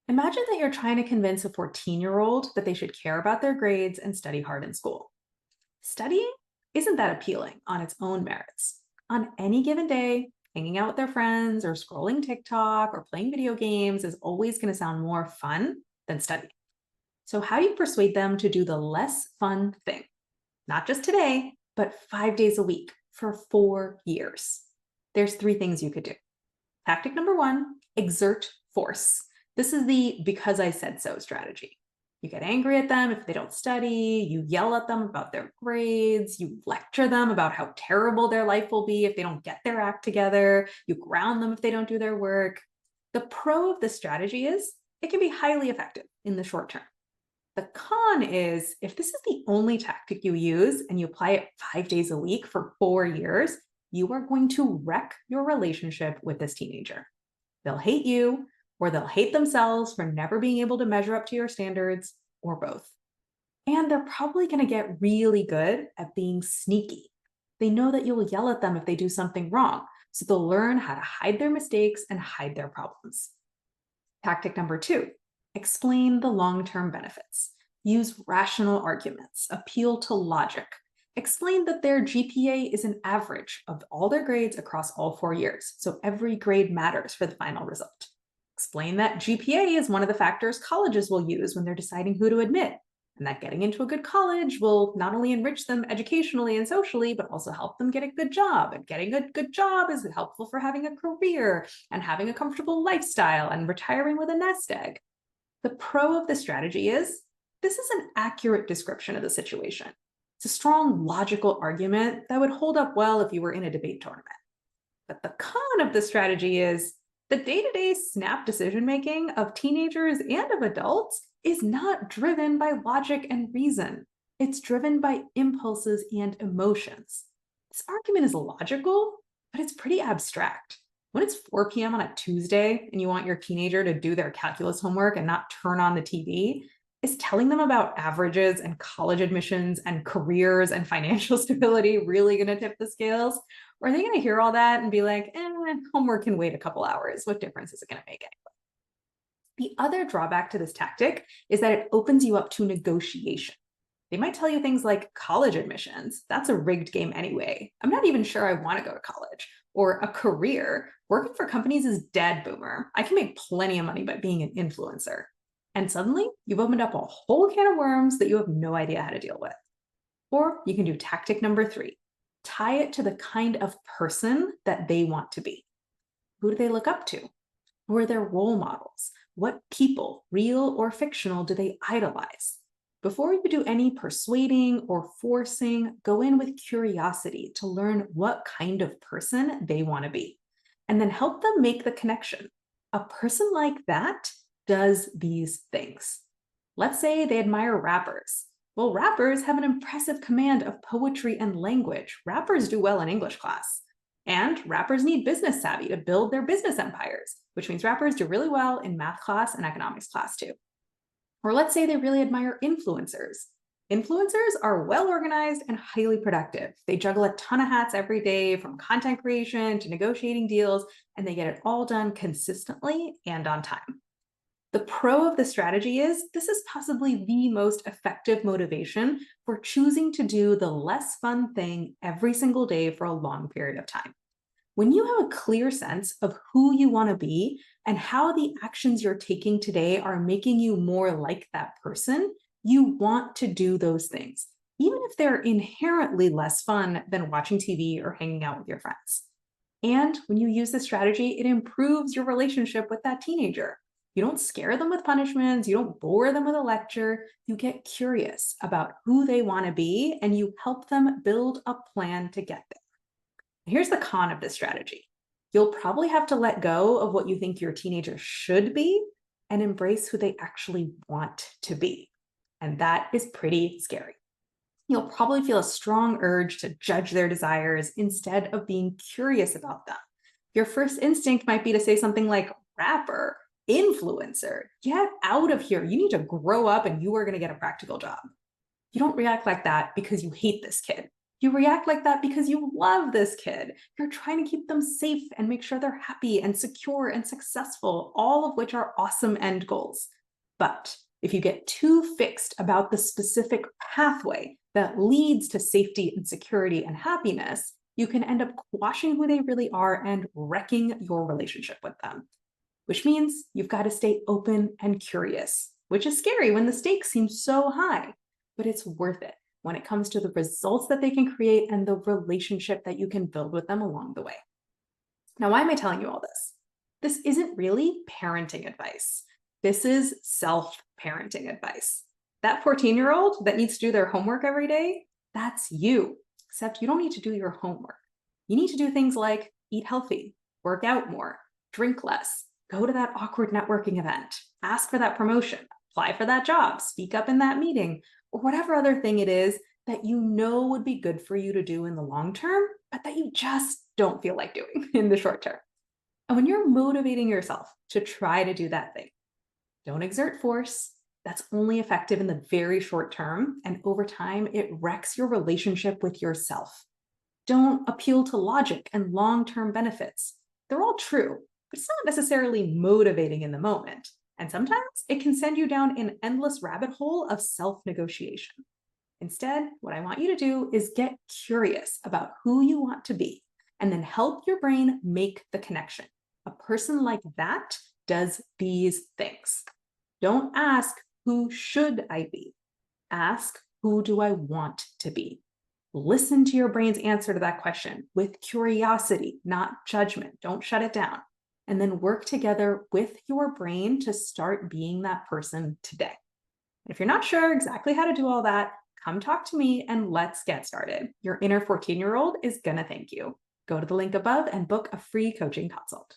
Imagine that you're trying to convince a 14-year-old that they should care about their grades and study hard in school. Studying isn't that appealing on its own merits. On any given day, hanging out with their friends or scrolling TikTok or playing video games is always going to sound more fun than studying. So, how do you persuade them to do the less fun thing? Not just today, but 5 days a week for 4 years. There's three things you could do. Tactic number one, exert force. This is the because I said so strategy. You get angry at them if they don't study, you yell at them about their grades, you lecture them about how terrible their life will be if they don't get their act together, you ground them if they don't do their work. The pro of this strategy is it can be highly effective in the short term. The con is if this is the only tactic you use and you apply it 5 days a week for 4 years, you are going to wreck your relationship with this teenager. They'll hate you, or they'll hate themselves for never being able to measure up to your standards, or both. And they're probably going to get really good at being sneaky. They know that you'll yell at them if they do something wrong, so they'll learn how to hide their mistakes and hide their problems. Tactic number two, explain the long term benefits. Use rational arguments, appeal to logic. Explain that their GPA is an average of all their grades across all 4 years, so every grade matters for the final result. Explain that GPA is one of the factors colleges will use when they're deciding who to admit, and that getting into a good college will not only enrich them educationally and socially, but also help them get a good job. And getting a good job is helpful for having a career and having a comfortable lifestyle and retiring with a nest egg. The pro of the strategy is this is an accurate description of the situation. It's a strong logical argument that would hold up well if you were in a debate tournament. But the con of the strategy is the day-to-day snap decision-making of teenagers and of adults is not driven by logic and reason. It's driven by impulses and emotions. This argument is logical, but it's pretty abstract. When it's 4 p.m. on a Tuesday and you want your teenager to do their calculus homework and not turn on the TV, is telling them about averages and college admissions and careers and financial stability really going to tip the scales? Or are they going to hear all that and be like, homework can wait a couple hours. What difference is it going to make anyway? The other drawback to this tactic is that it opens you up to negotiation. They might tell you things like college admissions. That's a rigged game anyway. I'm not even sure I want to go to college. Or a career. Working for companies is dead, boomer. I can make plenty of money by being an influencer. And suddenly, you've opened up a whole can of worms that you have no idea how to deal with. Or you can do tactic number three. Tie it to the kind of person that they want to be. Who do they look up to? Who are their role models? What people, real or fictional, do they idolize? Before you do any persuading or forcing, go in with curiosity to learn what kind of person they want to be. And then help them make the connection. A person like that does these things. Let's say they admire rappers. Well, rappers have an impressive command of poetry and language. Rappers do well in English class. And rappers need business savvy to build their business empires, which means rappers do really well in math class and economics class too. Or let's say they really admire influencers. Influencers are well organized and highly productive. They juggle a ton of hats every day, from content creation to negotiating deals, and they get it all done consistently and on time. The pro of the strategy is this is possibly the most effective motivation for choosing to do the less fun thing every single day for a long period of time. When you have a clear sense of who you want to be and how the actions you're taking today are making you more like that person, you want to do those things, even if they're inherently less fun than watching TV or hanging out with your friends. And when you use this strategy, it improves your relationship with that teenager. You don't scare them with punishments. You don't bore them with a lecture. You get curious about who they want to be, and you help them build a plan to get there. Here's the con of this strategy. You'll probably have to let go of what you think your teenager should be and embrace who they actually want to be. And that is pretty scary. You'll probably feel a strong urge to judge their desires instead of being curious about them. Your first instinct might be to say something like rapper, influencer, get out of here. You need to grow up and you are going to get a practical job. You don't react like that because you hate this kid. You react like that because you love this kid. You're trying to keep them safe and make sure they're happy and secure and successful, all of which are awesome end goals. But if you get too fixed about the specific pathway that leads to safety and security and happiness, you can end up quashing who they really are and wrecking your relationship with them. Which means you've got to stay open and curious, which is scary when the stakes seem so high, but it's worth it when it comes to the results that they can create and the relationship that you can build with them along the way. Now, why am I telling you all this? This isn't really parenting advice. This is self-parenting advice. That 14-year-old that needs to do their homework every day, that's you, except you don't need to do your homework. You need to do things like eat healthy, work out more, drink less, go to that awkward networking event, ask for that promotion, apply for that job, speak up in that meeting, or whatever other thing it is that you know would be good for you to do in the long term, but that you just don't feel like doing in the short term. And when you're motivating yourself to try to do that thing, don't exert force. That's only effective in the very short term. And over time, it wrecks your relationship with yourself. Don't appeal to logic and long-term benefits. They're all true, but it's not necessarily motivating in the moment. And sometimes it can send you down an endless rabbit hole of self-negotiation. Instead, what I want you to do is get curious about who you want to be and then help your brain make the connection. A person like that does these things. Don't ask, who should I be? Ask, who do I want to be? Listen to your brain's answer to that question with curiosity, not judgment. Don't shut it down. And then work together with your brain to start being that person today. If you're not sure exactly how to do all that, come talk to me and let's get started. Your inner 14-year-old is going to thank you. Go to the link above and book a free coaching consult.